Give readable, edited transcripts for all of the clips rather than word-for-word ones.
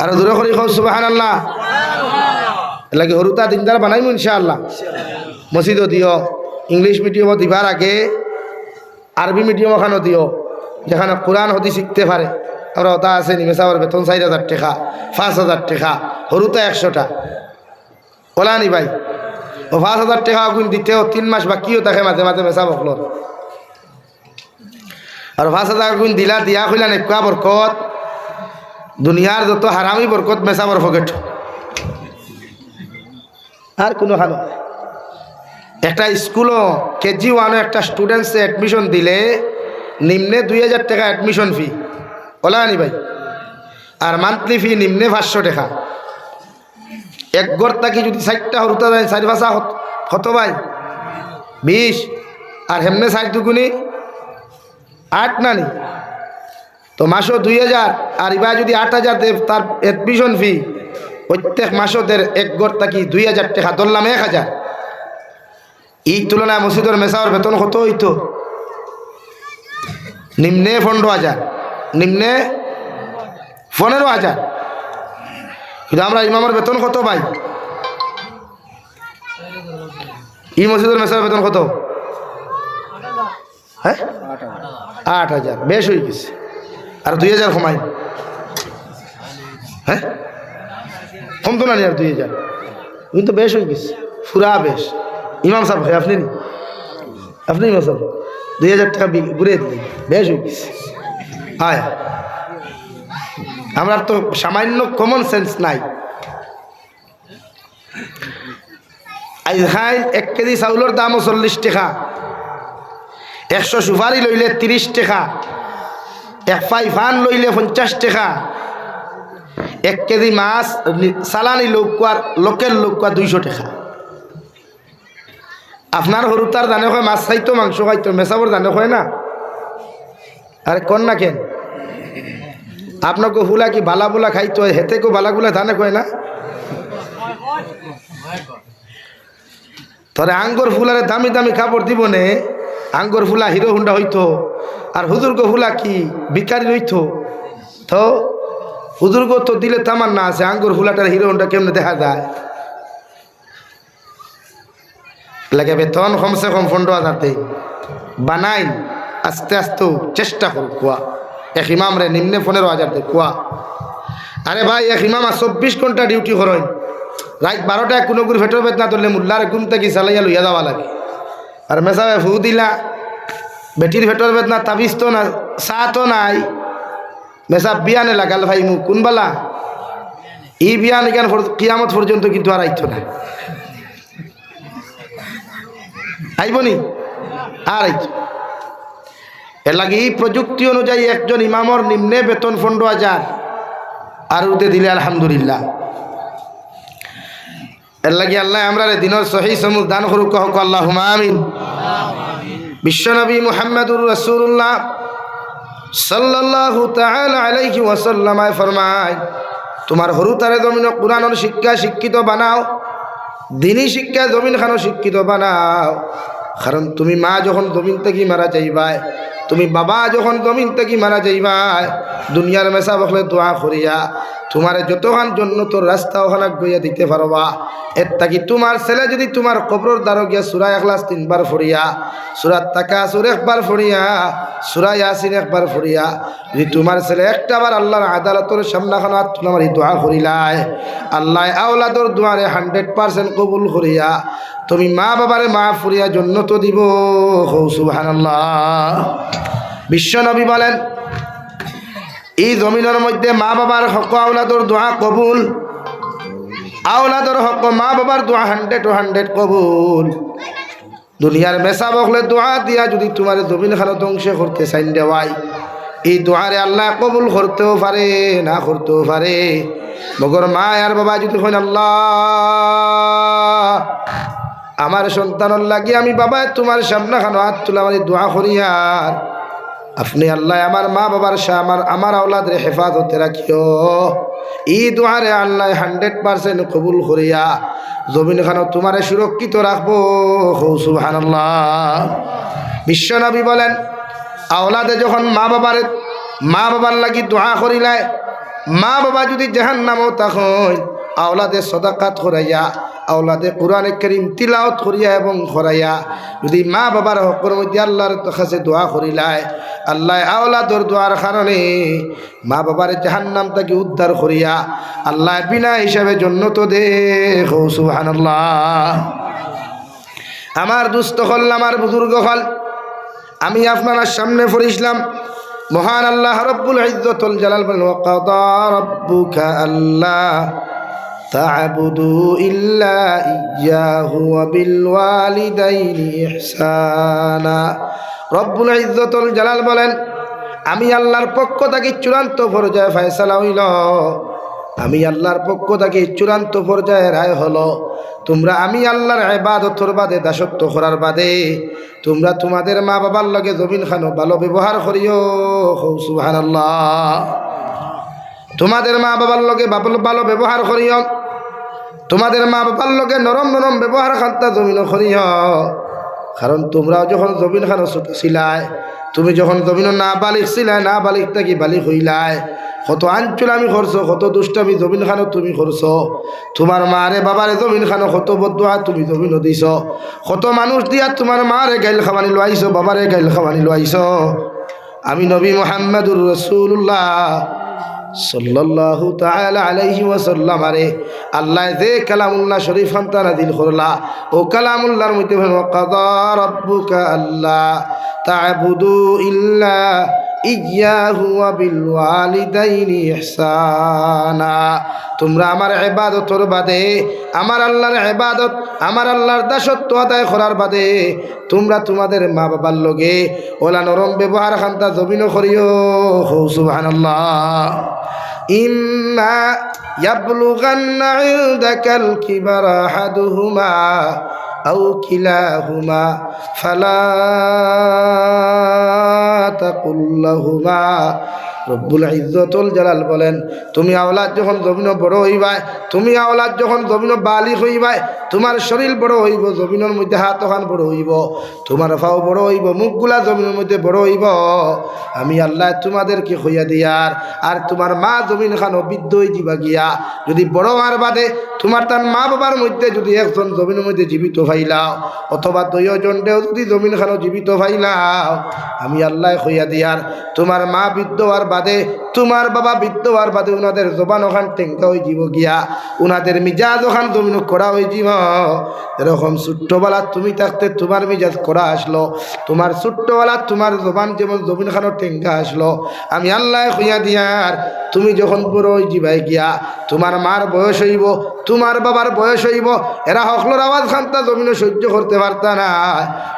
আর দূরে করি খাও সুবহানাল্লাহ। লাগে হরুতা দিনদার বানাইমু ইনশাআল্লাহ। মসজিদও দিও, ইংলিশ মিডিয়ামও দিবার আগে আরবি মিডিয়াম ওখানেও দিও, যেখানে কোরআন হাদিস শিখতে পারে। আমরা ওটা আছে নিমেষাবার বেতন 4,000 টাকা, 5,000 টাকা, হরুতা 100টা ওলানি ভাই। ও 5,000 টাকা গুণ দিতেও 3 মাস বাকিও থাকে, মাঝে মাঝে মেসা বকল। আর 5,000 গুণ দিলা দিয়া খুলা নেকা বরকত, দুনিয়ার যত হারামি বরকত মেসাবর ফকেট আর কোনো হালো। একটা স্কুলও কেজি 1 একটা স্টুডেন্টসে অ্যাডমিশন দিলে নিম্নে 2,000 টাকা অ্যাডমিশন ফি ওলানি ভাই, আর মান্থলি ফি নিম্নে 500 টাকা। এক ঘর থাকি যদি 4টা হরুতা যায় 4 কত ভাই 20, আর হেমনে 4 দুগুনি 8 নানি, তো মাসও 2,000, আর এবার যদি 8,000 দেব তার অ্যাডমিশন ফি প্রত্যেক মাসও দের এক ঘর থাকি 2,000 টাকা, ধরলাম 1,000। এই তুলনায় মসজিদের মেসাওয়ার বেতন কত হইতো? নিম্নে 15,000, নিম্নে 15,000। কিন্তু আমরা ইমামের বেতন কত ভাই? এই মসজিদের মেসাওয়ার বেতন কত? হ্যাঁ 8,000, বেশ হয়ে গেছে। আর 2,000 কমাই, হ্যাঁ কম তো না আর 2,000 কিন্তু বেশ হয়ে গেছে, পুরা বেশ। ইমাম সাহেব আপনি আপনি ইমাম সাহেব 2,000 টাকা ঘুরে দিলেন, বেশ হয়ে গেছে। আয় আমার তো সামান্য কমন সেন্স নাই। আইখাই 1 কেজি চাউলের দামও 40 টাকা, 100 সুপারি লইলে 30 টাকা, 1 পাই ফান লইলে 50 টাকা, 1 কেজি মাছ সালানি লোকের লোকুয়ার 200 টাকা। আপনার হরুতার দানে হয় মাছ খাইতো, মাংস খাইতো, মেসাবর দানে হয় না। আরে কন না কেন? আপনাকে ফুলা কি বালা বুলা খাইতো, হেতে কো বালাগুলা দানে কয় না। তরে আঙ্গর ফুলারে দামি দামি কাপড় দিব নে, আঙ্গর ফুলা হিরো হুন্ডা হইতো, আর হুজুর্গ ফুলা কি ভিকারি হইতো। তো হুজুর্গ তো দিলে তামার না আছে, আঙ্গর ফুলাটার হিরো হুন্ডা কেমনে দেখা যায়? লাগে বেতন কমসে কম 15,000 দেই বানাই, আস্তে আস্তে চেষ্টা করো কুয়া। এক ইমাম রে নিম্নে 15,000 দে কুয়া। আরে ভাই এক ইমাম 24 ঘন্টা ডিউটি করেন, রাত 12টায় কোনো করে ফেটর বেতনা ধরলে মুল্লারে ঘুম থেকে চালাইয়া লইয়া যাওয়া লাগে। আর মেসাবে ফু দিলা, বেটির ফেটর বেতনা তাবিজ তো না, চা তো নাই, মেসাব বিয়ানে লাগাল ভাই মু কোনবালা ই বিয়ান কেন কিয়ামত পর্যন্ত কিন্তু আর আইতো না, আইবনি আর আইতো। এর লাগে এই প্রযুক্তি অনুযায়ী একজন ইমামর নিম্নে বেতন 15,000, আর উদে দিলে আলহামদুলিল্লাহ। এর লাগে আল্লাহ আমরা দিনের সহি সমুখ দান করুক, কহক আল্লাহুম্মা আমিন। বিশ্বনবী মুহাম্মদুর রাসূলুল্লাহ সাল্লাল্লাহু তাআলা আলাইহি ওয়াসাল্লাম ফরমায়, তোমার হরুতারে জমিন কুরআনের শিক্ষা শিক্ষিত বানাও, দিনী শিক্ষা জমিন খানো শিক্ষিত বানাও। কারণ তুমি মা যখন জমিন থেকে মারা যাইবাই, তুমি বাবা যখন জমিন থেকে মারা যাইবাই, দুনিয়ার মেসা বকলে দোয়া করিয়া তোমার যতখান জন্য তোর রাস্তা ওখানে গইয়া দিতে পারবা। এর থাকি তোমার ছেলে যদি তোমার কবরের দ্বারা গিয়া সূরা ইখলাস 3 বার পড়িয়া, সূরা তাকাসুর 1 বার পড়িয়া, সূরা ইয়াসিন 1 বার পড়িয়া, যদি তোমার ছেলে একটা বার আল্লাহর আদালতের সামনাখানে তোমার এই দোয়া করিলাই, আল্লাহ আওলাদর দোয়ারে 100% কবুল করিয়া তুমি মা বাবারে মাফ করিয়া জান্নাত দিব। সুবহানাল্লাহ। বিশ্ব নবী বলেন, এই জমিনের মধ্যে মা বাবার হক আওলাদর দোয়া কবুল, আওলাদর হক মা বাবার দোয়া 100% কবুল। দুনিয়ার মেসা বকলে দোয়া দিয়া যদি তোমার জমিন খানো ধ্বংস করতে চাইন দেওয়াই, এই দোয়ারে আল্লাহ কবুল করতেও পারে না করতেও পারে। মগর মা আর বাবা যদি হয় আল্লাহ আমার সন্তানের লাগে আমি বাবা তোমার সামনে খানো হাত তুলে আমার দোয়া করিয়ার, আপনি আল্লাহ আমার মা বাবার আমার আওলাদের হেফাজতে রাখিও। এই দোয়ারে আল্লাহ 100% কবুল করিয়া জমিন খানো তোমারে সুরক্ষিত রাখবো। সুবহানাল্লাহ। বিশ্ব নবী বলেন, আওলাদে যখন মা বাবার লাগি দোয়া করিলায়, মা বাবা যদি জাহান্নামও তখন আওলাদে সদাকাত করাইয়া আওলাদে কোরআনে কারীম তিলাওয়াত করিয়া এবং করাইয়া যদি মা বাবার হকের মধ্যে আল্লাহর কাছে দোয়া করিলায় আল্লাহ আওলাদর দোয়ার কারণে মা বাবার জাহান্নাম থেকে উদ্ধার করিয়া আল্লাহ বিনা হিসাবে জান্নাত দে সুবহানাল্লাহ। আমার দুস্থ হল আমার বুজুর্গ হল আমি আপনার সামনে পড়িছিলাম মহান আল্লাহ রব্বুল ইজ্জতুল জালাল বলেন ওয়া কাদা রাব্বুকা আল্লা তা'বুদু ইল্লা ইয়্যাহু ওয়া বিল ওয়ালিদাইনি ইহসানা। রব্বুল ইজ্জতুল জালাল বলেন আমি আল্লাহর পক্ষ থেকে চূড়ান্ত পর্যায়ে ফয়সালা হইল, আমি আল্লাহর পক্ষ থেকে চূড়ান্ত পর্যায়ে রায় হলো তোমরা আমি আল্লাহর ইবাদতর বাদে দাসত্ব করার বাদে তোমরা তোমাদের মা বাবার লগে জমিন খানো ভালো ব্যবহার করিও সুবহানাল্লাহ। তোমাদের মা বাবার লগে ভালো ব্যবহার করিও, তোমাদের মা বাবার লগে নরম নরম ব্যবহার খান্তা জমিন করিও। কারণ তোমরাও যখন জমিন খানো ছোট ছিলায়, তুমি যখন জমিন না বালিক ছিলায়, না বালিক থাকি বালিক হইলায়, কত আঞ্চলামি করছো, কত দুষ্টামি জমিন খানো তুমি করছো। তোমার মারে বাবারে জমিন খানো কত বদুয়া তুমি জমিনও দিছ, কত মানুষ দিয়া তোমার মারে গাইল খাওয়ানি লাইছো, বাবারে গাইল খাওয়ানি লাইছো। আমি নবী মুহাম্মদুর রাসূলুল্লাহ সাল্লাল্লাহু তাআলা আলাইহি ওয়াসাল্লাম আরে আল্লাহ যে কালামুল্লাহ শরীফ খানতা নাযিল করলা ও কালামুল্লাহর মধ্যে ওয়া কাদা রাব্বুকা আল্লা তা'বুদু ইল্লা ইয়্যাহু ওয়া বিল ওয়ালিদাইনি ইহসানা। তোমরা আমার ইবাদতর বাদে আমার আল্লাহর ইবাদত আমার আল্লাহর দাসত্ব আদায় করার বাদে তোমরা তোমাদের মা বাবার লগে ওলা নরম ব্যবহার খান্তা জমিনও করিও সুবহানাল্লাহ। ইম্মা ইয়াবলুগান্না ইনদাকাল কিবারা আহাদুহুমা আও কিলাহুমা ফালা তাকুল লাহুমা। রব্বুল ইজ্জতুল জালাল বলেন তুমি আওলাদ যখন জমিন বড় হইবাই, তুমি আওলাদ যখন জমিন বালিগ হইবাই, তোমার শরীর বড় হইব, জমিনের মধ্যে হাত ওখান বড় হইব, তোমার পাও বড় হইব, মুখগুলা জমিনের মধ্যে বড় হইব, আমি আল্লাহ তোমাদেরকে হইয়া দিয়ার আর তোমার মা জমিন খানো বৃদ্ধ হয়ে দিবা গিয়া যদি বড় হওয়ার বাদে তোমার তার মা বাবার মধ্যে যদি একজন জমিনের মধ্যে জীবিত ফাইলাও অথবা দুইজনটাও যদি জমিন খানো জীবিত ফাইলাও আমি আল্লাহ হইয়া দিয়ার তোমার মা বৃদ্ধ হওয়ার বাদে তোমার বাবা বৃদ্ধ হওয়ার বাদে উনাদের জবান ওখান টেঙ্কা হয়ে যাব গিয়া, উনাদের মিজাজ ওখান জমিন করা হয়ে যাব। এরকম ছোট্টবেলা তুমি থাকতে তোমার মিজাজ করা আসলো, তোমার ছোট্টবেলা তোমার জবান যেমন জমিন খানো টেঙ্কা আসলো, আমি আল্লাহ হইয়া দিয়ার তুমি যখন বড় হয়ে যাবাই গিয়া তোমার মার বয়স হইব, তোমার বাবার বয়স হইব, এরা হকলোর আওয়াজ খান্তা জমিন সহ্য করতে পারতা না,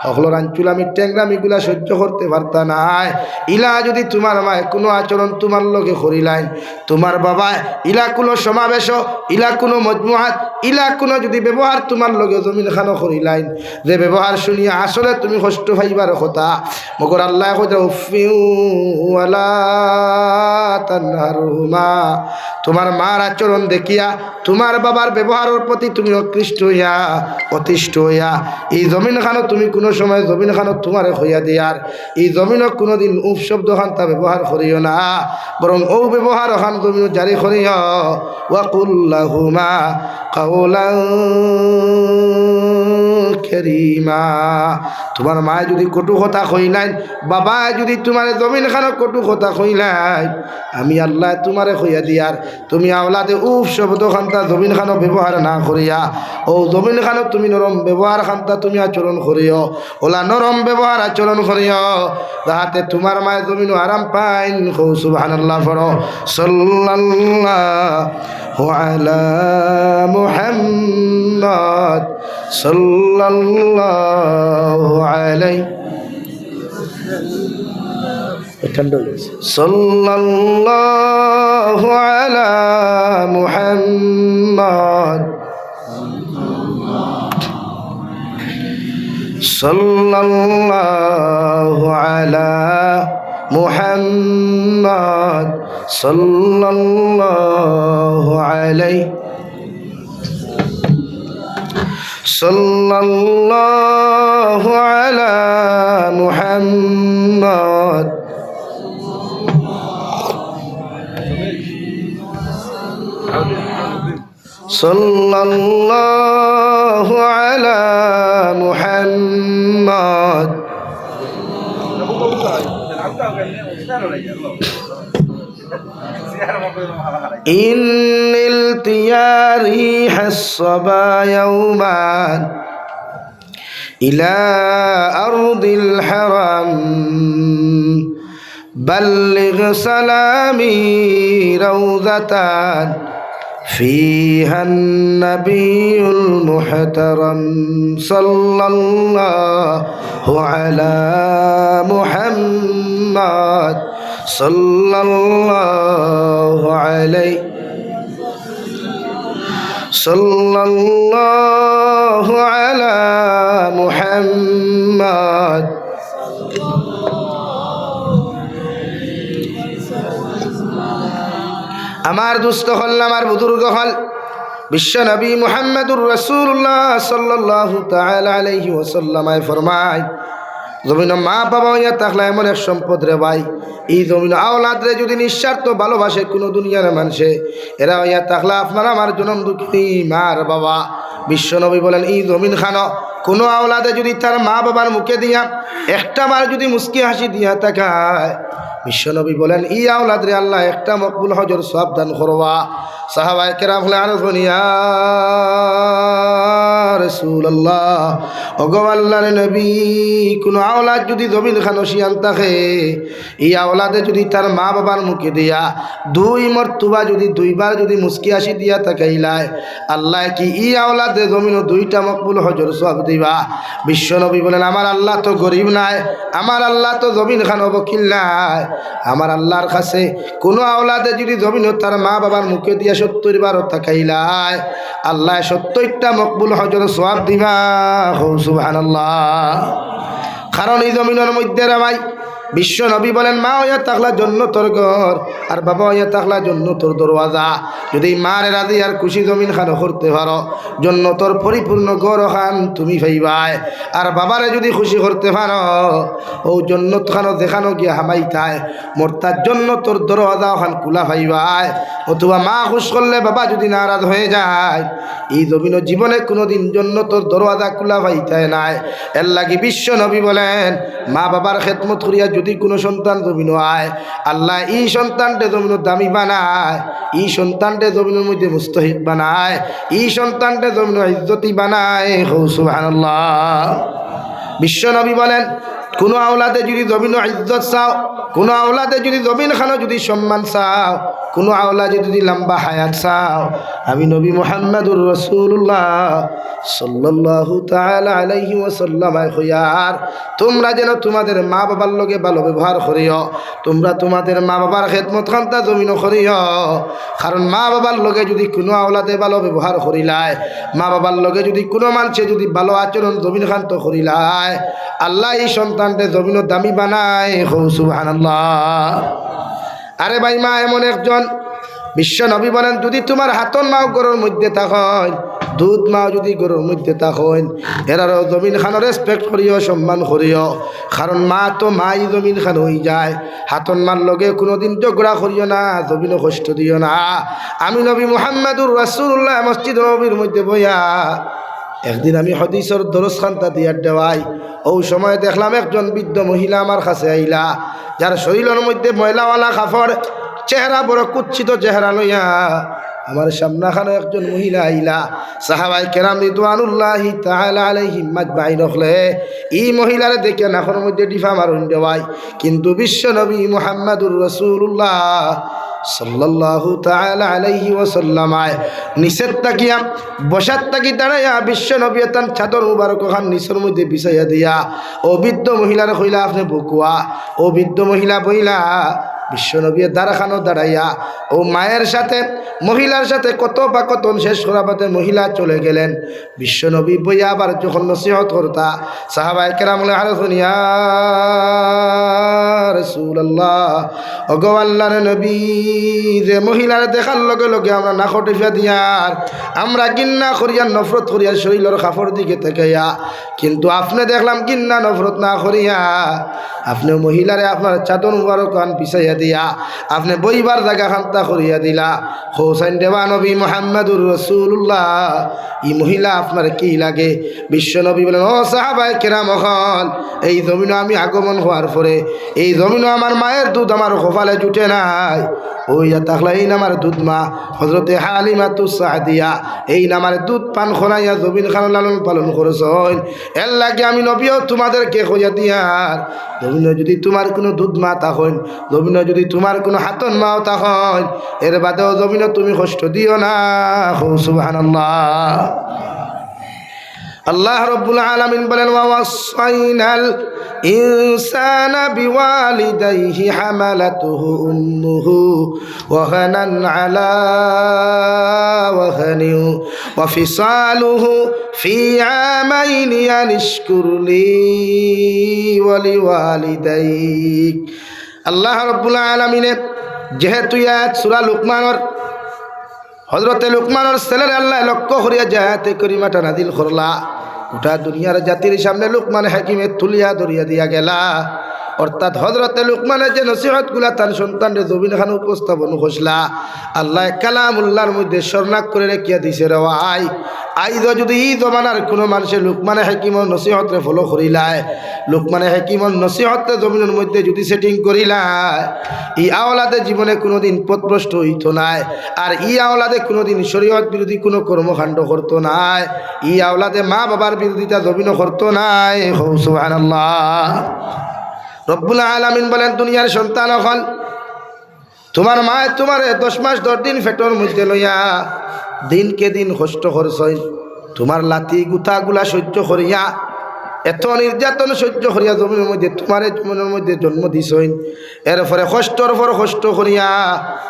হকলোর আঞ্চুলামি ট্যাংরামিগুলা সহ্য করতে পারতা না। ইলা যদি তোমার মায় কোনো আচরণ তোমার লগে করিলাইন, তোমার বাবা ইলা কোনো সমাবেশ ইলা কোনো মজমুহাত ইলা কোনো যদি ব্যবহার তোমার লগে জমিন খানো করিলাইন, যে ব্যবহার শুনিয়া আসলে তুমি কষ্ট পাইবার কথা, মগর আল্লাহ কইতা উফিউ ওয়ালা তানহারহুমা। তোমার মার আচরণ দেখিয়া তোমার বাবার ব্যবহারের প্রতি তুমি অকৃষ্ট হইয়া অতিষ্ঠ হইয়া এই জমিন খানো তুমি কোনো সময় জমিন খানো তোমারে হইয়া দিয়ার এই জমিনও কোনোদিন উপ শব্দ খান তা ব্যবহার করিও না, বরং ও ব্যবহার খান তুমি জারি করিও ওয়াকুল লাহুমা কাওলান কারীমা। তোমার মা যদি কটু কথা কইলাইন, বাবা যদি তোমার জমিন খানো কটু কথা কইলাইন, আমি আল্লাহ তোমারে কইয়া দিয়ার তুমি আওলাদে উফ শব্দ খান্তা জমিন খানো ব্যবহার না করিয়া ও জমিন খানো তুমি নরম ব্যবহার খান্তা তুমি আচরণ করিও, ওলা নরম ব্যবহার আচরণ করিও যাহাতে তোমার মায়ের জমিন আরাম পাইন। সুবহানাল্লাহ পড়ো সাল্লাল্লাহু আলা মুহাম্মদ সাল্লাল্লাহু আলাইহি সাল্লাল্লাহু আলা মুহাম্মদ সাল্লাল্লাহু আলা মুহাম্মদ সাল্লাল্লাহু আলাইহি সাল্লাল্লাহু আলা মুহাম্মদ সাল্লাল্লাহু আলা মুহাম্মদ إن التياري الصبا يوما إلى أرض الحرم بلغ سلامي روضة فيها النبي المحترم صلى الله على محمد صلى الله عليه صلى الله على محمد আমার দুস্থ হল আমার বুজুর্গ হল বিশ্ব নবী মুহাম্মদুর রাসূলুল্লাহ সাল্লাল্লাহু তাআলা আলাইহি ওয়াসাল্লাম ফরমায় জমিন মা বাবা হইয়া থাকলে এমন এক সম্পদ রে ভাই, এই জমিন আওলাদ রে যদি নিঃস্বার্থ ভালোবাসে কোনো দুনিয়ার মানুষে, এরা হইয়া থাকলে আপনার আমার জনম দুঃখিনী মার বাবা। বিশ্ব নবী বলেন এই জমিন খানো কোনো আওলাদে যদি তার মা বাবার মুখে দিয়া একটা বার যদি মুস্কি হাসি দিয়া তাকায়, বিশ্বনবী বলেন ই আওলাদ রে আল্লাহ একটা মকবুল হজর সওয়াব দান করবা। সাহাবায়ে কেরাম বলে আরফুন ইয়া রাসূলুল্লাহ, ওগো আল্লাহর নবী, কোন আওলাদ যদি জমিন খানো শিয়ান থাকে, এই আওলাদে যদি তার মা বাবার মুখে দিয়া দুই মর্তবা যদি দুইবার যদি মুস্কি হাসি দিয়া তাকাইলায়, আল্লাহ কি ই আওলাদে জমিনও দুইটা মকবুল হজর সওয়াব দিবা। বিশ্বনবী বলেন আমার আল্লাহ তো গরিব নাই, আমার আল্লাহ তো জমিন খানো বকিল নাই, আমার আল্লাহর কাছে কোনো আওলাদে যদি জমিন তার মা বাবার মুখে দিয়া 70 বার তাকাইলায়, আল্লাহ 70টা মকবুল হজর সওয়াব দিবা। সুবহানাল্লাহ। কারণ এই জমিনের মধ্যে রে ভাই বিশ্ব নবী বলেন মা হইয়া থাকলা জন্নতর ঘর আর বাবা হইয়া থাকলা জন্নতর দরওয়াজা। যদি মারে রাজি আর খুশি জমিন খানো করতে পারো, জন্নতর পরিপূর্ণ ঘর খান তুমি পাইবাই। আর বাবারে যদি খুশি করতে পারো, ও জন্নত খানো দেখানো গিয়া হামাইতায় মোরতার জন্নতর দরওয়াজা খান খোলা পাইবাই। অথবা মা খুশ করলে বাবা যদি নারাজ হয়ে যায়, এই জমিনের জীবনে কোনোদিন জন্নতর দরওয়াজা খোলা পাইতায় নাই। এর লাগি বিশ্ব নবী বলেন মা বাবার খেদমত করিয়া যদি কোনো সন্তান জমিন আয়, আল্লাহ এই সন্তানটা জমিনের দামি বানায়, এই সন্তানটা জমিনের মধ্যে মুস্তাহিক বানায়, এই সন্তানটা জমিনের ইজ্জতি বানায়। সুবহানাল্লাহ। বিশ্ব নবী বলেন কোনো আওলাদে যদি জমিন ইজ্জত চাও, কোনো আওলাদে যদি জমিন খানো যদি সম্মান চাও, কোনো আওলাদে যদি লম্বা হায়াত চাও, আমি নবী মুহাম্মদুর রাসূলুল্লাহ সাল্লাল্লাহু তাআলা আলাইহি ওয়াসাল্লাম কইয়ার তোমরা যেন তোমাদের মা বাবার লগে ভালো ব্যবহার করিও, তোমরা তোমাদের মা বাবার খেদমত খান্তা জমিন করিও। কারণ মা বাবার লগে যদি কোনো আওলাদে ভালো ব্যবহার করিলায়, মা বাবার লগে যদি কোনো মানুষে যদি ভালো আচরণ জমিন খান্ত করিলায়, আল্লাহ এই সন্তানটা জমিনের দামি বানায়। সুবহানাল্লাহ। আরে ভাই মা এমন একজন, বিশ্ব নবী বলেন যদি তোমার হাতন মাও গরুর মধ্যে থাকেন, দুধ মাও যদি গরুর মধ্যে থাকেন, এরারও জমিন খানো রেসপেক্ট করিও, সম্মান করিও। কারণ মা তো মাই জমিন খান হয়ে যায়। হাতন মার লগে কোনোদিন ঝগড়া করিও না, জমিনও কষ্ট দিও না। আমি নবী মুহাম্মদুর রাসূলুল্লাহ মসজিদ নবীর মধ্যে বইয়া একদিন আমি হাদিসের দরস খান্তা দিয়ার দেওয়াই, ওই সময় দেখলাম একজন বৃদ্ধ মহিলা আমার কাছে আইলা, যার শরীরের মধ্যে ময়লাওয়ালা কাপড়, চেহারা বড় কুচ্ছিত চেহারা লইয়া আমার সামনাখানে একজন মহিলা আইলা। সাহাবায়ে কেরাম রিদওয়ানুল্লাহি তাআলা আলাইহিম মাজমাইন হলে এই মহিলারে দেখে নাখের মধ্যে ডিফা মারুন দেওয়াই, কিন্তু বিশ্ব নবী মুহাম্মদুর রাসূলুল্লাহ সাল্লাল্লাহু তাআলা আলাইহি ওয়াসাল্লাম নিচের তাকিয়া বসার তাকি দাঁড়াইয়া বিশ্ব নবী তার চাদর মুবারক খান নিচের মধ্যে বিছাইয়া দিয়া ও বৃদ্ধ মহিলার কইলা আপনি বকুয়া। ও বৃদ্ধ মহিলা বইলা বিশ্বনবী দাঁড়াখানো দাঁড়াইয়া ও মায়ের সাথে মহিলার সাথে কত বা কত শেষ করাবাতে মহিলা চলে গেলেন। বিশ্বনবী বইয়া আবার যখন নসিহত করতা, সাহাবায়ে কেরাম বলে আরফুন ইয়া রাসূলুল্লাহ, ওগো আল্লাহর নবী, যে মহিলার দেখার লগে লগে আমরা নাক টিপা দিয়ার, আমরা গিন্না করিয়া নফরত করিয়া শরীরের কাপড় দিকে তাকাইয়া, কিন্তু আপনি দেখলাম গিন্না নফরত না করিয়া আপনি মহিলারে আপনার চাদর মুবারক খান পিছাইয়া দিয়া আপনি বইবার জায়গা খান্তা করিয়া দিলা। হোসেন দেবা নবী মুহাম্মদুর রাসূলুল্লাহ, এই মহিলা আপনার কি লাগে? বিশ্ব নবী বলেন, ও সাহাবায়ে কেরাম, এই জমিন আমি আগমন হওয়ার পরে এই জমিন আমার মায়ের দুধ আমার কপালে জুটে নাই। ওই তাহলে এই নামার দুধ মা হযরতে হালিমাতুস সাদিয়া এই নামার দুধ পান খোলাইয়া জমিন খান লালন পালন করেছেন। এর লাগে আমি নবীও তোমাদেরকে কইয়া দিয়ার, জমিনে যদি তোমার কোনো দুধ মা তখন, জমিনে যদি তোমার কোনো হাতন মাও তখন, এর বাদেও জমিনে তুমি কষ্ট দিও না। সুবহানাল্লাহ। আল্লাহ রাব্বুল আলামিন বলেন, ওয়াসাইনাল ইনসানা বিওয়ালিদাইহি হামালাতুহু উম্মুহু ওয়াহানান আলা ওয়াহানিন ওয়া ফিসালুহু ফি আমাইনি আনিশকুর লি ওয়া লিওয়ালিদাইক। আল্লাহ রাব্বুল আলামিনে যেহেতু সূরা লুকমানের হযরতে লুকমানের ছেলের আল্লাহ লক্ষ্য করিয়া জায়াতে করিমাটা নাজিল করলা। গোটা দুনিয়ার জাতির সামনে লুকমান হাকিমে তুলিয়া ধরিয়া দিয়া গেলা। অর্থাৎ হযরতে লুকমানের যে নসিহতগুলা তার সন্তানের জমিন খান উপস্থাপন করছিলা, আল্লাহ কালামুল্লাহর মধ্যে স্বর্ণাক করে রেখিয়া দিছে রে ভাই। আইজ যদি এই জমানার কোনো মানুষের লুকমানে হাকিমর নসিহতরে ফলো করিলায়, লুকমানে হাকিমর নসিহতরে জমিনের মধ্যে যদি সেটিং করিলায়, এই আওলাদে জীবনে কোনোদিন পথভ্রষ্ট হইত নাই। আর এই আওলাদে কোনোদিন শরীয়ত বিরোধী কোনো কর্মকাণ্ড করতো নাই। এই আওলাদে মা বাবার বিরোধিতা জমিনও করতো নাই। সুবহানাল্লাহ। রব্বুল আলামিন বলেন, দুনিয়ার সন্তান হল তোমার মায় তোমার 10 মাস 10 দিন পেটের মধ্যে লইয়া দিনকে দিন কষ্ট করছই, তোমার লাথি গুথাগুলা সহ্য করিয়া এত নির্যাতন সহ্য করিয়া জমিনের মধ্যে তোমারে জমিনের মধ্যে জন্ম দিছই। এরপরে কষ্টর পর কষ্ট করিয়া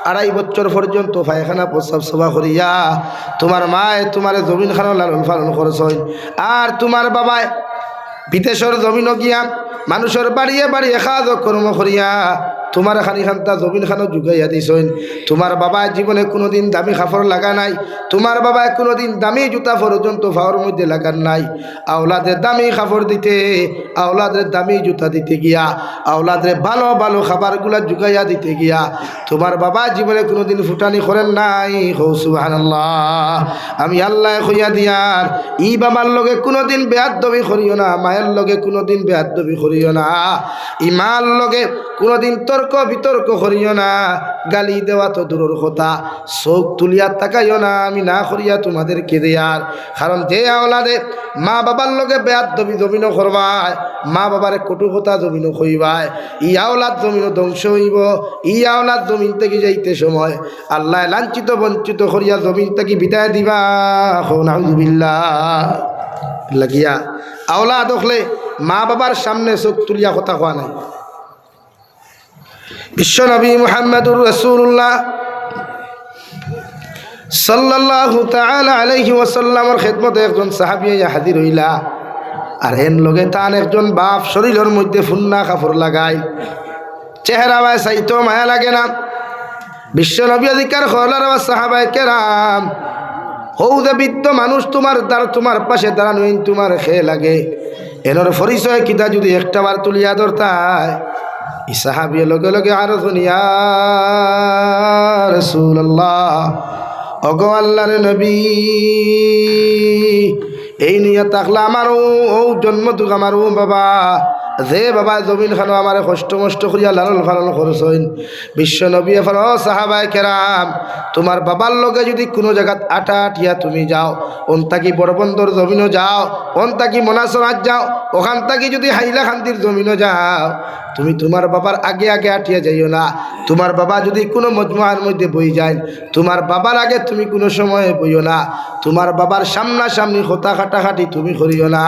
2.5 বছর পর্যন্ত পায়খানা প্রস্রাব সভা করিয়া তোমার মায় তোমার জমিন খানো লালন পালন করছই। আর তোমার বাবায় বিদেশের জমিন গিয়া মানুষের বাড়িয়ে বাড়িয়ে কাজ কর্ম করিয়া তোমার খানি খান্তা জমিন খানো যুগাইয়া দিছইন। তোমার বাবা জীবনে কোনোদিন দামি কাপড় লাগা নাই, তোমার বাবা কোনোদিন দামি জুতা পর্যন্ত পাওয়ার মধ্যে লাগান নাই। আওলাদের দামি কাপড় দিতে, আওলাদের দামি জুতা দিতে গিয়া, আওলাদের ভালো ভালো খাবারগুলা যুগাইয়া দিতে গিয়া তোমার বাবা জীবনে কোনোদিন ফুটানি করেন নাই। সুবহানাল্লাহ। আমি আল্লাহ কইয়া দিয়ার ই বাবার লগে কোনোদিন বেয়াদবি করিও না, মায়ের লগে কোনোদিন বেয়াদবি করিও না, ইমার লগে কোনোদিন তর্ক বিতর্ক করিও না। গালি দেওয়া তো দূরের কথা, চোখ তুলিয়া তাকাইও না আমি না করিয়া তোমাদেরকে দেয়ার। কারণ যে আওলাদে মা বাবার লগে বেয়াদবি জমিনও করবায়, মা বাবার কটু কথা জমিনও কইবায়, ই আওলাদ জমিনও ধ্বংস হইব। ই আওলাদ জমিন থেকে যাইতে সময় আল্লাহ লাঞ্ছিত বঞ্চিত করিয়া জমিন থেকে বিদায় দিবা। নাউযুবিল্লাহ। লাগিয়া আওলাদ হলে মা বাবার সামনে চোখ তুলিয়া কথা কোয়া নাই। বিশ্ব নবী মুহাম্মদুর রাসূলুল্লাহ সাল্লাল্লাহু তাআলা আলাইহি ওয়াসাল্লামের খেদমতে একজন সাহাবী হাজির হইলা। আর এন লগে তান একজন বাপ শরীরের মধ্যে ফুন্না কাপড় লাগাই, চেহারা বাই চাইতো মায়া লাগে না। বিশ্ব নবী অধিকার হলার সাহাবায়ে কেরাম, হৌদে বৃদ্ধ মানুষ তোমার পাশে দাঁড়ানো তোমার খেয়ে লাগে, এনর পরিচয় কিতা যদি একটাবার তুলিয়া ধরতায়। এই সাহাবী লগে লগে আরো শুনিয়া রাসূলুল্লাহ, ওগো আল্লাহর নবী, এই নিয়ে তাকলা আমারও জন্ম দুঃখ আমারও বাবা, যে বাবা জমিন খানো আমার কষ্ট মষ্ট করিয়া লালন পালন করছেন। বিশ্ব নবী এফার সাহাবায়ে কেরাম, তোমার বাবার লগে যদি কোনো জায়গাত আটা আটিয়া তুমি যাও, ওন তাকি বড়বন্দর জমিনও যাও, ওন তাকি মনাসরাত যাও, ওখান তাকি যদি হাইলাকান্দির জমিনও যাও, তুমি তোমার বাবার আগে আগে আটিয়া যাইও না। তোমার বাবা যদি কোনো মজমুয়ার মধ্যে বই যায়, তোমার বাবার আগে তুমি কোনো সময়ে বইও না। তোমার বাবার সামনাসামনি কথা কাটাকাটি তুমি করিও না।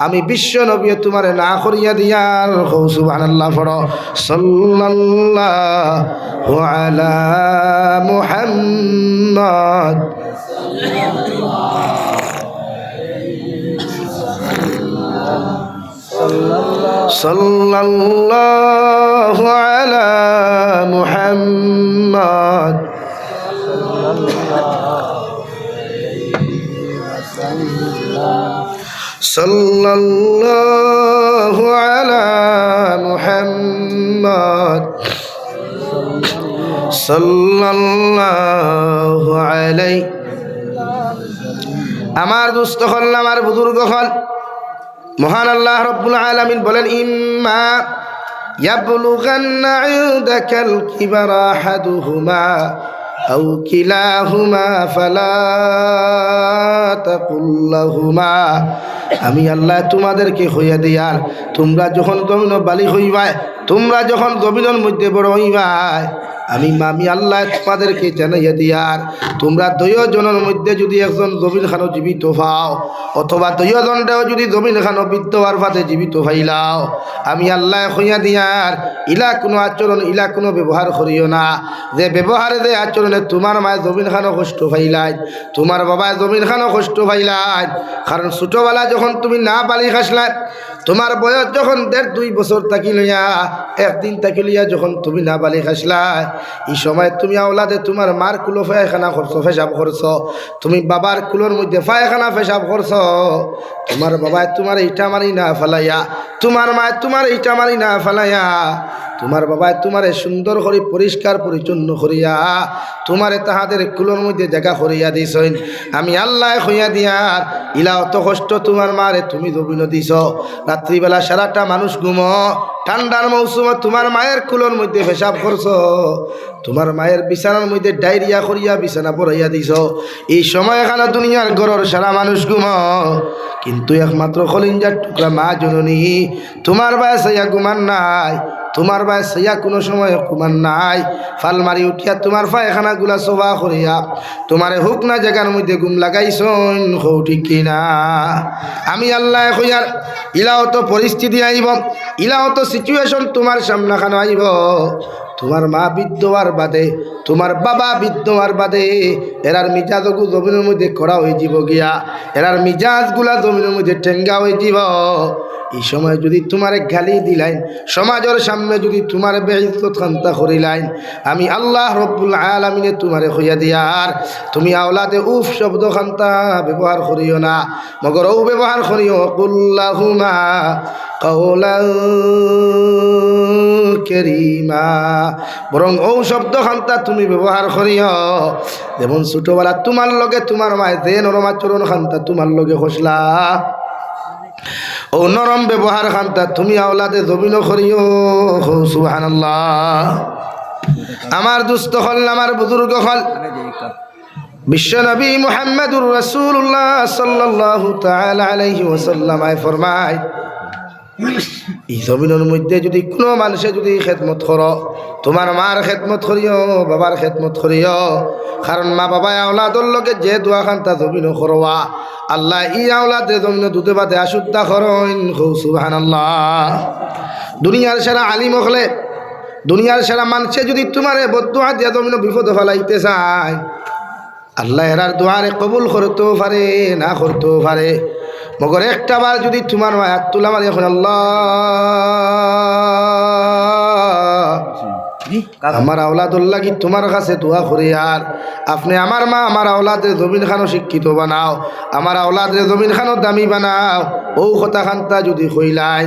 আমি বিশ্ব নবী তোমারে না করিয়া দিয়ার। সুবহানাল্লাহ। পড়ো সাল্লাল্লাহু আলা মুহাম্মদ সাল্লাল্লাহু আলা মুহাম্মদ সাল্লাল্লাহু আলা মুহাম্মদ সাল্লাল্লাহু আলাইহি। আমার দুস্থ হল, আমার বুজুর্গ হল, মহান আল্লাহ রব্বুল আলামিন বলেন, ইম্মা ইয়াবলুগান্না ইনদাকাল কিবারা আহাদুহুমা আও কিলাহুমা ফালা তাকুল লাহুমা। আমি আল্লাহ তোমাদেরকে হইয়া দিয়ার, তোমরা যখন জমিন বালি হইবাই, তোমরা যখন জমিনের মধ্যে বড় হইবাই, আমি আল্লাহ তোমাদেরকে জানাইয়া দিয়ার, তোমরা দুইজনের মধ্যে যদি একজন জমিন খানো জীবিত পাও, অথবা দুইজনটাও যদি জমিন খানো বিদ্যবার ফাতে জীবিত পাইলাও, আমি আল্লাহ হইয়া দিয়ার ইলা কোনো আচরণ, ইলা কোনো ব্যবহার করিও না, যে ব্যবহারে যে আচরণে তোমার মায় জমিন খানো কষ্ট পাইলাই, তোমার বাবায় জমিন খানো কষ্ট পাইলাই। কারণ ছোটবেলা যখন তুমি না বালি খাসলাই, তোমার বয়স যখন 1.5-2 বছর থাকি লইয়া, একদিন থাকি লইয়া যখন তুমি না বালি খাসলাই, এই সময় তুমি আওলাদে তোমার মার কুলো পায়খানা করছো, পেশাব করছো, তুমি বাবার কুলোর মধ্যে পায়খানা পেশাব করছো, তোমার বাবায় তোমার ইটা মারি না ফেলাইয়া, তোমার মায় তোমার ইটা মারি না ফেলাইয়া, তোমার বাবায় তোমারে সুন্দর করে পরিষ্কার পরিচ্ছন্ন করিয়া তোমারে তাহাদের কুলোর মধ্যে জায়গা করিয়া দিছইন। আমি আল্লাহ হইয়া দিয়ার ইলা অত কষ্ট তোমার মারে তুমি জমিন দিছ। রাত্রিবেলা সারাটা মানুষ ঘুমো, ঠান্ডার মৌসুমে তোমার মায়ের কুলোর মধ্যে পেশাব করছো, তোমার মায়ের বিছানার মধ্যে ডায়রিয়া করিয়া বিছানা পড়াইয়া দিছ। এই সময় এখানে দুনিয়ার ঘরের সারা মানুষ ঘুমো, কিন্তু একমাত্র কলিজার টুকরা মা জননী তোমার বয়স ইয়া ঘুমান নাই, তোমার বাই সইয়া কোনো সময় কুমার নাই, ফাল মারি উঠিয়া তোমার পায়খানা গুলা সোভা করিয়া তোমারে হুক না জায়গার মধ্যে ঘুম লাগাইছন, হৌ ঠিক কিনা? আমি আল্লাহ কইয়ার ইলাও তো পরিস্থিতি আইব, ইলাও তো সিচুয়েশন তোমার সামনে খানো আইব, তোমার মা বিদ্যবার বাদে, তোমার বাবা বিদ্যবার বাদে, এরার মিজাজগু জমিনের মধ্যে করা হয়ে যাব গিয়া, এরার মিজাজগুলা জমিনের মধ্যে টেঙ্গা হয়ে যাব। এই সময় যদি তোমার গালি দিলাইন, সমাজের সামনে যদি তোমার বেইজ্জত খান্তা করিলাইন, আমি আল্লাহ রব্বুল আলামিনে তোমারে হইয়া দিয়ার, তুমি আওলাদে উফ শব্দ খান্তা ব্যবহার করিও না, মগর ও ব্যবহার করিও কুল্লাহুমা কাওলান কারীমা, বরং ও শব্দ খান্তা তুমি ব্যবহার করিও যেমন ছোটবেলা তোমার লগে তোমার মায় যে নরম আচরণ খান্তা তোমার লগে খসলা, ও নরম ব্যবহার খান্তা তুমি আওলাদে জমিন করিও। সুবহানাল্লাহ। আমার দুস্থ হল, আমার বুজুর্গ হল, বিশ্বনবী মুহাম্মদুর রাসূলুল্লাহ সাল্লাল্লাহু তাআলা আলাইহি ওয়াসাল্লাম ফরমায়, এই জমিনের মধ্যে যদি কোনো মানুষে যদি খেদমত করো, তোমার মার খেদমত করিও, বাবার খেদমত করিও, কারণ মা বাবা আওলাদর লগে যে দোয়া খান্তা জমিন করোয়া, আল্লাহ ই আওলাদে জমিন দুধে বাদে আশুদ্ধা করেন। সুবহানাল্লাহ। দুনিয়ার সারা আলিম হলে, দুনিয়ার সারা মানুষে যদি তোমারে বদদুয়া দিয়া জমিন বিপদে ফেলাইতে চায়, আল্লাহ এরার দোয়ারে কবুল করতেও পারে, না করতেও পারে, মগর একটা বার যদি তোমার হাত তুলা মারি এখন আল্লাহ আমার আওলাদুল্লাহ কি তোমার কাছে দোয়া করি, আর আপনি আমার মা আমার আওলাদের জমিন খানো শিক্ষিত বানাও, আমার আওলাদের জমিন খানো দামি বানাও, ও কথা খান্তা যদি কইলাই,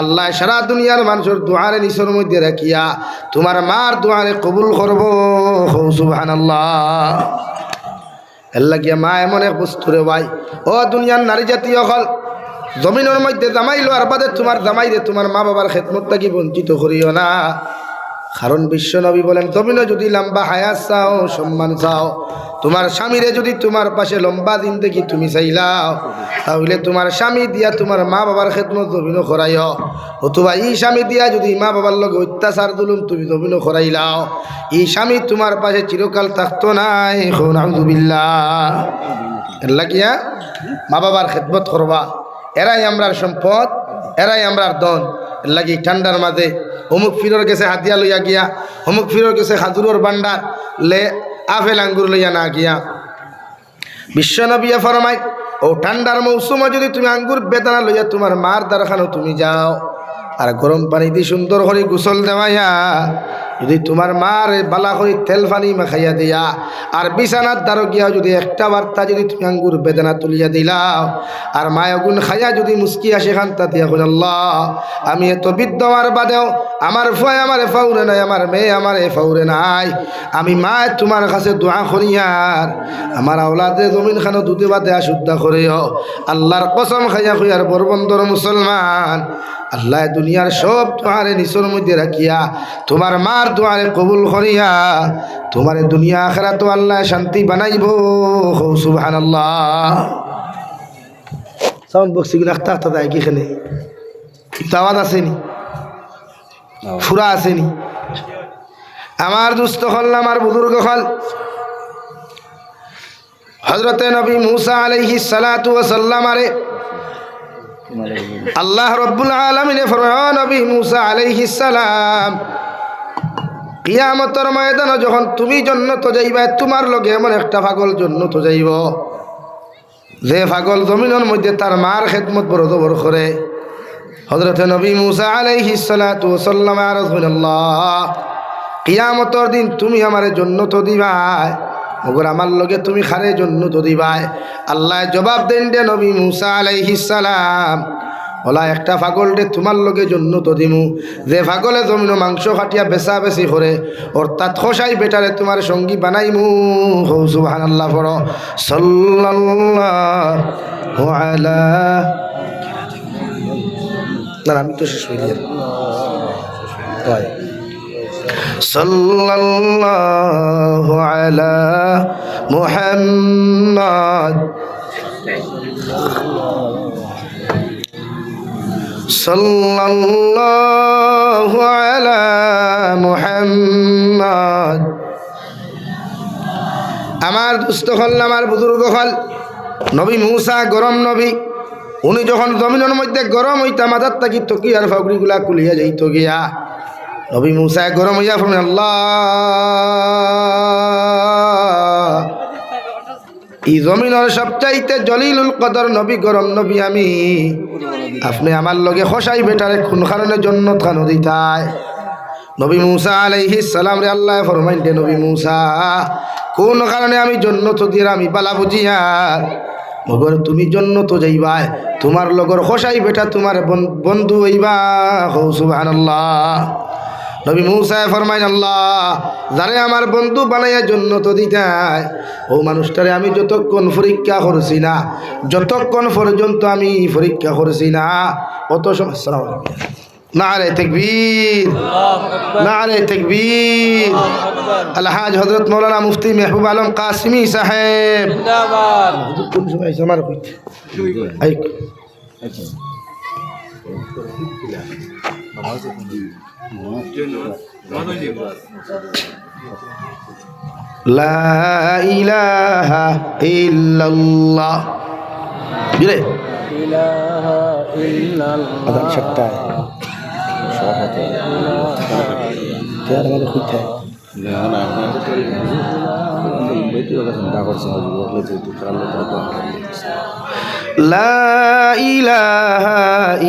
আল্লাহ সারা দুনিয়ার মানুষের দোয়ারে নিচের মধ্যে রাখিয়া তোমার মার দোয়ারে কবুল করব। সুবহানাল্লাহ। এল্লা গিয়া মা এমন এক বস্তু রে ভাই, ও দুনিয়ার নারী জাতীয় হল, জমিনের মধ্যে জামাই লোয়ার বাদে তোমার জামাই রে তোমার মা বাবার খেদমত থাকি বঞ্চিত করিও না। কারণ বিশ্ব নবী বলেন, জমিনে যদি লম্বা হায়াত চাও, সম্মান চাও, তোমার স্বামীরে যদি তোমার পাশে লম্বা দিন দেখি তুমি চাইলাও, তাহলে তোমার স্বামী দিয়া তোমার মা বাবার খেদমত জমিনও করাইও, অথবা এই স্বামী দিয়া যদি মা বাবার লগে অত্যাচার দুলুম তুমি জমিনও করাইলাও, এই স্বামী তোমার পাশে চিরকাল থাকতো নাই। আউযুবিল্লাহ। এর লাগিয়া মা বাবার খেদমত করবা, এরাই আমরার সম্পদ, এরাই আমরার ধন। এর লাগি ঠান্ডার মাঝে অমুক ফিরর গেছে হাতিয়া লইয়া গিয়া, অমুক ফিরর গেছে খাজুরের বান্ডার লে আপেল আঙ্গুর লইয়া না গিয়া, বিশ্বনবিয়া ফরমাই, ও ঠান্ডার মৌসুমে যদি তুমি আঙ্গুর বেদানা লইয়া তোমার মার দ্বারখানো তুমি যাও, আর গরম পানি দিয়ে সুন্দর করে গোসল দেওয়াইয়া যদি তোমার মার বালা করে তেল পানি মাখাইয়া দিয়া আর বিছানার দ্বারা গিয়া যদি একটা বার্তা যদি তুমি আঙ্গুর বেদনা তুলিয়া দিলাও আর মায়গুন খাইয়া যদি মুস্কিয়া সেখানটা দিয়া কই আল্লাহ আমি এত বিদ্যমার বাদেও আমার ভয় আমার ফাউরে নাই, আমার মেয়ে আমার ফাউরে নাই, আমি মা তোমার কাছে দোয়া করিয়ার আমার আওলাদে জমিন খানো দুধে বাদে আশুদ্ধা করিও। আল্লাহর কসম খাইয়া খুইয়ার বরবন্দর মুসলমান, আল্লাহ দুনিয়ার সব তোমারে নিচর মধ্যে রাখিয়া তোমার মার দোয়ারে কবুল করিয়া তোমারে দুনিয়া আখিরাত আল্লাহ শান্তি বানাইব। সুবহানাল্লাহ। সাউন্ড বক্স গুলো আস্তে আস্তে দেয় কিখানে আওয়াজ আসেনি, ফুরা আসেনি। আমার দুস্থ হল আমার বুজুর্গ হল হযরতে নবী মুসা আলাইহিস সালাতু ওয়াস সালাম আরে আল্লাহ রব্বুল আলামিনে ফরমান নবী মুসা আলাইহিস সালাম কিয়ামতের ময়দানে যখন তুমি জান্নাত যাইবা তোমার লগে এমন একটা পাগল জান্নাত যাইব যে পাগল জমিনের মধ্যে তার মার খেদমত বড় জবর করে। হযরতে নবী মুসা আলাইহিস সালাতু ওয়াস সালাম আর রাসূলুল্লাহ কিয়ামতের দিন তুমি আমারে জান্নাত দিবাই মগর আমার লগে তুমি খারে জান্নাত দিবাই। আল্লাহ জবাব দেন দে নবী মুসা আলাইহিস সালাম ওলা একটা পাগল দে তোমার লগে জান্নাত দিমু যে পাগলে জমিন মাংস কাটিয়া বেচা বেচি করে অর্থাৎ খোসাই বেটারে তোমার সঙ্গী বানাইমু। সুবহানাল্লাহ পড়ো সাল্লাল্লাহু আলা না আমি তো শেষ হইলি সাল্লাল্লাহু আলা মুহাম্মদ সাল্লাল্লাহু আলা মুহাম্মদ। আমার দুস্থ হল আমার বুজুর্গ হল নবী মুসা গরম নবী, উনি যখন জমিনের মধ্যে গরম হইতা মাথার থাকি তকিয়ার ফাগড়িগুলা কুলিয়া যাইত গিয়া নবী মুসা গরম হইয়া ফরমান আল্লাহ এই জমিনের সবচাইতে জলিলুল কদর নবী গরম নবী আমি, আপনি আমার লগে খসাই বেটারে কোন কারণে জান্নাত খানো দিতাই। নবী মুসা আলাইহিস সালাম রে আল্লাহ ফরমাইন দে নবী মুসা কোন কারণে আমি জান্নাত দিরা আমি বালা বুঝিয়া মগর তুমি জান্নাত যাইবা তোমার লগর খসাই বেটা তোমার বন্ধু হইবা। সুবহানাল্লাহ। নবী মুসা ফরমাইন আল্লাহ যারে আমার বন্ধু বানাইয়া জান্নাত দিতাই ও মানুষটারে আমি যতক্ষণ পরীক্ষা করছি না, যতক্ষণ পর্যন্ত আমি পরীক্ষা করছি না অত সময়। আসসালামু আলাইকুম। নারে তাকবীর, নারে তাকবীর। আলহাজ হযরত মাওলানা মুফতি মেহবুব আলম কাসিমি সাহেব জিন্দাবাদ। কোন সময় আমার কইতে আই লা ইলাহা ইল্লাল্লাহ বিরে ইলাহা ইল্লাল্লাহ আদান সত্তা সহতে তেরা মানে কইতে না না বেটি ওটা চিন্তা করছে বলে যে তুই কারণে তো লা ইলাহা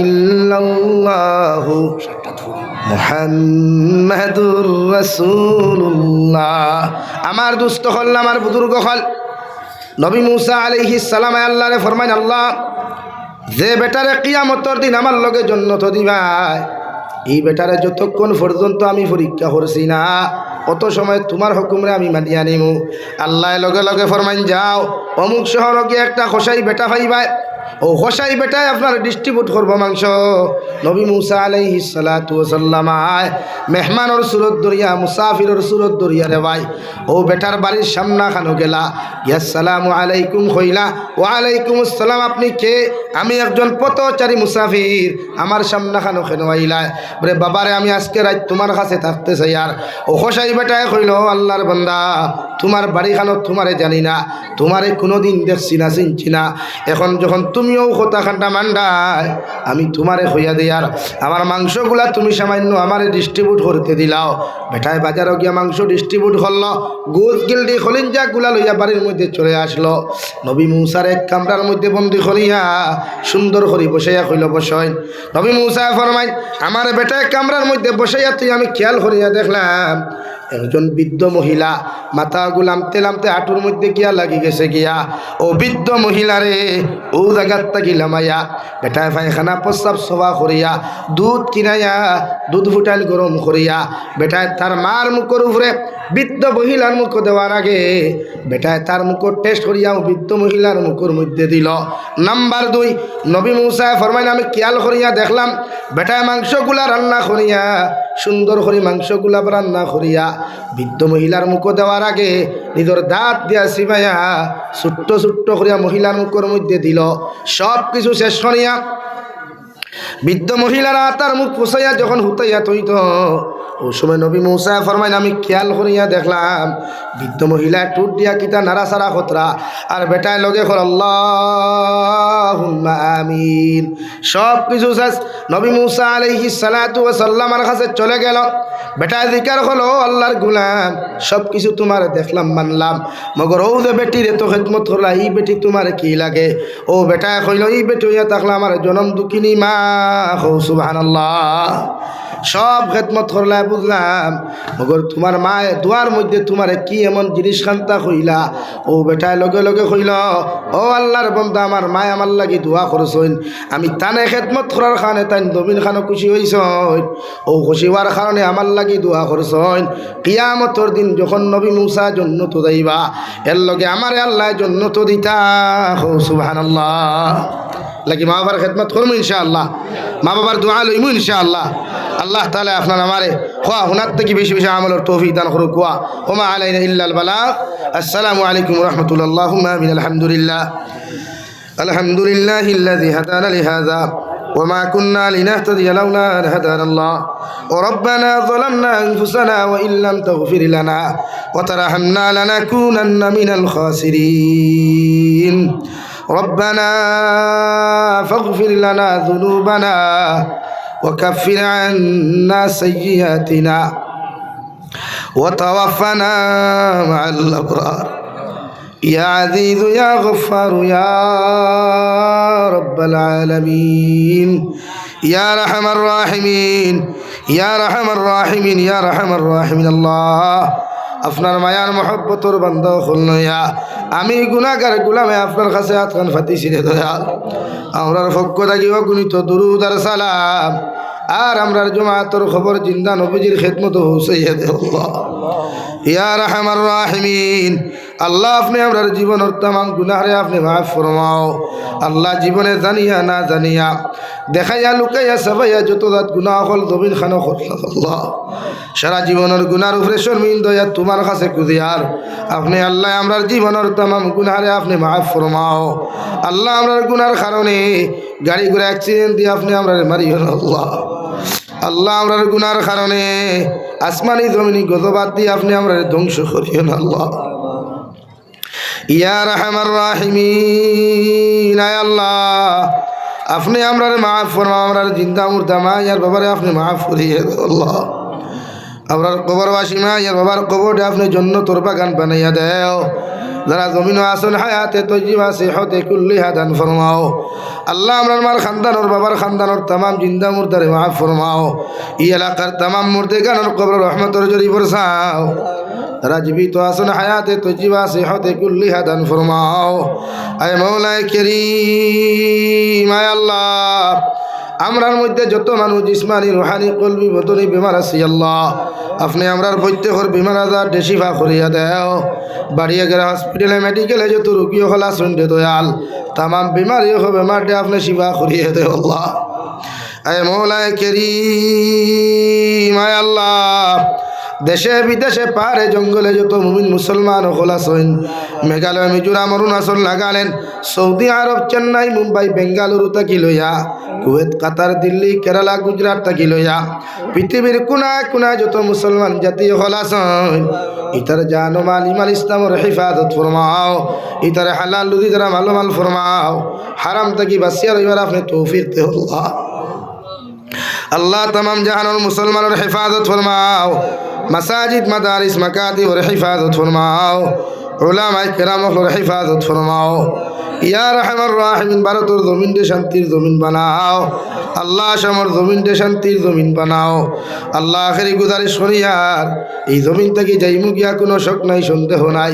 ইল্লাল্লাহ মুহাম্মাদুর রাসূলুল্লাহ। আমার দুস্থ হল আমার বুজুর্গ হল নবী মুসা আলাইহিস সালাম আল্লাহরে ফরমাইন আল্লাহ যে বেটারে কিয়ামতের দিন আমার লগে জান্নাত দিবাই এই বেটারে যতক্ষণ পর্যন্ত আমি পরীক্ষা করছি না অত সময় তোমার হুকুমে আমি মানিয়া নিমু। আল্লাহ লগে লগে ফরমাইন যাও অমুক শহরে গিয়ে একটা খসাই বেটা পাইবা, ও খসাই বেটাই আপনার ডিস্ট্রিবিউট করবো মাংস। নবী মুসা আলাইহিস সালাতু ওয়াস সালাম মেহমানের সুরত দরিয়া মুসাফিরের সুরত দরিয়া রে ভাই ও বেটার বাড়ির সামনা খানো গেলা আসসালামু আলাইকুম কইলা ওয়া আলাইকুম আসসালাম আপনি কে? আমি একজন পথচারী মুসাফির, আমার সামনা খানো কেন আইলা? বলে বাবারে আমি আজকে রাত তোমার কাছে থাকতে চাই। আর ও খসাই বেটায় কইল আল্লাহর বান্দা তোমার বাড়ি খানো তোমারে জানি না, তোমারে কোনোদিন দেখছি না চিনছি না, এখন যখন তুমিও কথা খান্ডা মান্ডায় আমি তোমারে হইয়া দিই আর আমার মাংসগুলা তুমি সামান্য আমারে ডিস্ট্রিবিউট করতে দিলাও। বেটায় বাজারও গিয়া মাংস ডিস্ট্রিবিউট করলো, গোস গিলডি খলিঞ্জা গুলা লইয়া বাড়ির মধ্যে চলে আসলো। নবী মুসার এক কামরার মধ্যে বন্দি করিয়া সুন্দর করে বসাইয়া কইল বসাইন। নবী মূসা ফরমাইন আমার বেটায় কামরার মধ্যে বসাইয়া তুই আমি খেয়াল করিয়া দেখলাম একজন বৃদ্ধ মহিলা মাথা গুলামতে লামতে হাঁটুর মধ্যে গিয়া লাগি গেছে গিয়া। ও বৃদ্ধ মহিলারে ও জায়গার তাকি লামাইয়া বেটায় পায়খানা প্রস্রাব সভা করিয়া দুধ কিনাইয়া দুধ ফুটাইল গরম করিয়া বেটায় তার মার মুখের উপরে বৃদ্ধ মহিলার মুখ দেওয়ার আগে বেটায় তার মুখ টেস্ট করিয়া বৃদ্ধ মহিলার মুখের মধ্যে দিল। নাম্বার 2 নবী মূসা ফরমাইন আমি খেয়াল করিয়া দেখলাম বেটায় মাংসগুলা রান্না করিয়া সুন্দর করে মাংসগুলা রান্না করিয়া বৃদ্ধ মহিলার মুখ দেওয়ার আগে নিজের দাঁত দিয়া চিবাইয়া ছোট্ট ছোট্ট করিয়া মহিলার মুখের মধ্যে দিল। সব কিছু শেষ করিয়া বৃদ্ধ মহিলারা তার মুখ পুষাইয়া যখন হুতাইয়া তৈত ও সময় নবী মূসা ফরমাইন আমি খেয়াল করিয়া দেখলাম বৃদ্ধ মহিলা টুট দিয়া কিতা নাড়াচাড়া খতরা আর বেটায় লগে কর আল্লাহুম্মা আমিন। সব কিছু শেষ। নবী মূসা আলাইহিস সালাতু ওয়াস সালামের কাছে চলে গেল। বেটায় জিকার হলো আল্লাহর গুলাম সব কিছু তোমার দেখলাম মানলাম মগর ও যে বেটি রে তো খেদমত করলা এই বেটি তোমার কি লাগে? ও বেটায় কইল এই বেটি হইয়া থাকলে আমার জনম দুঃখিনী মা। হো সুবহানাল্লাহ। সব খেদমত করলা বুঝলাম মগর তোমার মায়ে দুয়ার মধ্যে তোমার কি এমন জিনিস খান্তা কইলা? ও বেটায় লগে লগে কইল ও আল্লাহর বান্দা আমার মায় আমার লাগি দোয়া করছইন আমি তানে খেদমত করার কারণে তাই জমিন খানো খুশি হইছইন। ও খুশি হওয়ার কারণে আমার লাগি দোয়া করছইন। কিয়ামতর দিন যখন নবী মূসা জান্নাত যাইবা এর লগে আমারে আল্লাহ জান্নাত দিতা। হো সুবহানাল্লাহ। লাগি মা বাবার খেদমত করবো ইনশাআল্লাহ, মা বাবার দোয়া লইমু ইনশাআল্লাহ। আল্লাহ তাআলা আপনার আমারে খোয়া হুনার থেকে বেশি বেশি আমলের তৌফিক দান করুক। ওয়া ওমা আলাইনা ইল্লাল বালাগ। আসসালামু আলাইকুম ওয়া রাহমাতুল্লাহ। আমিন। আলহামদুলিল্লাহ আলহামদুলিল্লাহিল্লাযী হাদানা লিহাযা وما كنا لنهتدي لولا أن هدانا الله وربنا ظلمنا أنفسنا وإن لم تغفر لنا وترحمنا لنكونن من الخاسرين ربنا فاغفر لنا ذنوبنا وكفر عنا سيئاتنا وتوفنا مع الأبرار يا عزيز يا غفار يا رب العالمين يا رحم الراحمين يا رحم الراحمين يا رحم الراحمين الله আপনার মায়ার মহব্বতর বান্দা হল ইয়া আমি গুনাহগার গোলামে আপনার কাছে আতকান ফাতিছি রে দয়াল। আমরার পক্ষ থেকে অগণিত দুরূদ আর সালাম আর আমরার জমাতের খবর জিন্দা নবীজির খেদমত পৌঁছাইয়া দে আল্লাহ। ইয়া রাহমার রাহিমিন আল্লাহ আপনি আমরার জীবনের तमाम গুনাহরে আপনি মাফ ফরমাও আল্লাহ। জীবনে জানিয়া না জানিয়া দেখাইয়া লুকাইয়া সবাইয়া যত জাত গুনাহ হল জমিন খানো আল্লাহ সারা জীবনের গুনার উপরে শর্মিন্দা তোমার কাছে কুদিয়ার আপনি আল্লাহ আমরার জীবনের तमाम গুনাহরে আপনি মাফ ফরমাও আল্লাহ। আমরার গুনার কারণে গাড়ি ঘোড়া অ্যাক্সিডেন্ট দিয়ে আপনি আমরার মারিও আল্লাহ। আল্লাহ আমরার গুনার কারণে আসমানি জমিনি গজবাত দিয়ে আপনি আমরার ধ্বংস করিও না আল্লাহ। ইয়া রাহমার রাহিমিন আয় আল্লাহ আপনি আমরার মাফ ফরমাও। আমরার জিন্দা মুর্দা মা ইয়ার বাবারে আপনি মাফ করিয়ে দাও আল্লাহ। আমরার কবরবাসী মা ইয়ার বাবার কবরটা আপনি জান্নাতের বাগান বানাইয়া দাও। যারা জমিনও আসন হায়াতে তৈজিবা সেহতে কুল্লিহা দান ফরমাও আল্লাহ। আমরার মার খানদানোর বাবার খানদানোর तमाम জিন্দা মুর্দারে মাফ ফরমাও। এই এলাকার तमाम মুর্দে গানোর কবর রহমতের জরি বরসাও। যারা জীবিত আসন হায়াতে তৈজিবা সেহতে কুল্লিহা দান ফরমাও। আয় মৌলায়ে কারীম আয় আল্লাহ আমরার মধ্যে যত মানুষ জিসমানি রুহানি কলবি বদনি বিমার আছে আল্লাহ আপনি আমরার প্রত্যেকের বিমার আজার শিফা করিয়া দেও। বাড়িয়ে গেলে হসপিটালে মেডিকেলে যত রোগী হল আসুন দে দয়াল तमाम बीमारी हो बीमार दे आपने शिफा करिए दे अल्लाह। আয় মৌলায়ে কারীম আয় আল্লাহ দেশে বিদেশে পাহাড়ে জঙ্গলে যত মুমিন মুসলমান হল আছেন মেঘালয় মিজোরাম অরুণাচল নাগাল্যান্ড সৌদি আরব চেন্নাই মুম্বাই বেঙ্গালুরু থাকি লইয়া কুয়েত কাতার দিল্লি কেরালা গুজরাট থাকি লইয়া পৃথিবীর কোনায় কোনায় যত মুসলমান জাতি হল আছেন ইতার জান মাল ইমাল ইসলামের হেফাজত ফরমাও। ইতার হালাল লুদি দ্বারা মাল ফরমাও হারাম থাকি বাঁচিয়া রইবার আপনি তৌফিক দে আল্লাহ। আল্লাহ तमाम জাহানের মুসলমানের হেফাজত ফরমাও। মাসাজিদ মাদারিস মাকাতিবের হেফাজত ফরমাও। উলামায়ে কেরামের হেফাজত ফরমাও। ইয়া রাহমার রাহিমিন ভারতের জমিনকে শান্তির জমিন বানাও আল্লাহ আসামর জমিনকে শান্তির জমিন বানাও আল্লাহ আখেরি গুজারিশ করিয়ার এই জমিন থেকে যাইমু গিয়া কোনো শক নাই সন্দেহ নাই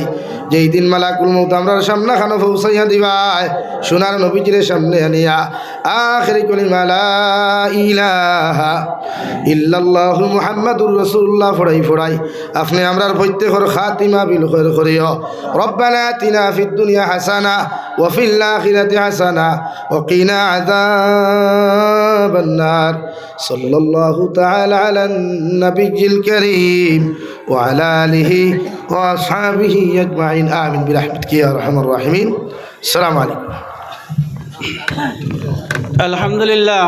যেই দিন মালাকুল মউত আমরার সামনে খানো পৌঁছাইয়া দিবাই সোনার নবীজির সামনে আনিয়া আখেরি কলিমা লা ইলাহা ইল্লাল্লাহু মুহাম্মাদুর রাসূলুল্লাহ ফড়াই আপনি আমরার প্রত্যেকর খাতিমা বিল খায়র করিও রব্বানা আতিনা ফিদ দুনিয়া হাসানা ওয়া ফিল আখিরাতি হাসানা ওয়া কিনা আযাবান নার সাল্লাল্লাহু তাআলা আলান নাবিয়্যিল কারীম ওয়া আলা আলিহি ওয়া আসহাবিহি আজমাইন আমিন বিরহমাতিকা ইয়া আরহামার রাহিমিন আসসালামু আলাইকুম আলহামদুলিল্লাহ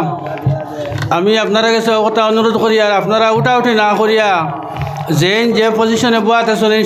আমি আপনারা কাছে কথা অনুরোধ করি আর আপনারা উঠা উঠি না করিয়া যে পজিশনে বয়াতে চলেন